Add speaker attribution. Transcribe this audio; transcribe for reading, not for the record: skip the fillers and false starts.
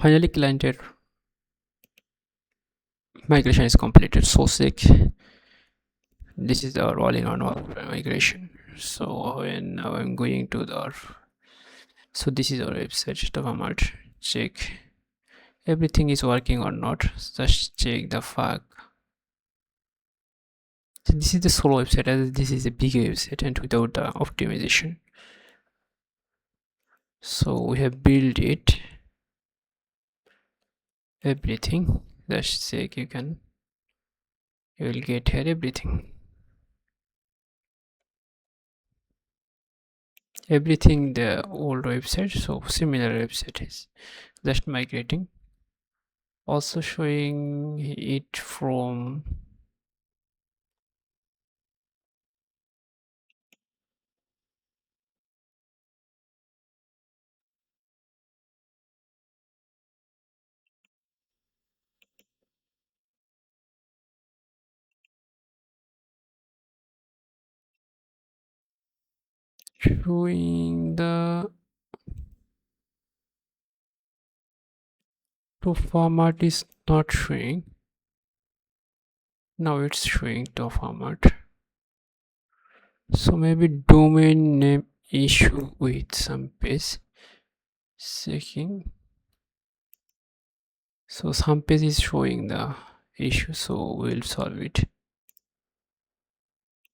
Speaker 1: Finally, client migration is completed. So sick. This is our all-in-one migration. So when now I'm going to the, so this is our website. The format, check everything is working or not. Just check the fact. So this is the solo website, as this is a big website and without the optimization. So we have built it, everything. Just check, you will get here everything the old website. So similar website is just migrating, also showing it from showing the to format is not showing. Now it's showing to format. So maybe domain name issue with some page checking. So some page is showing the issue, so we'll solve it.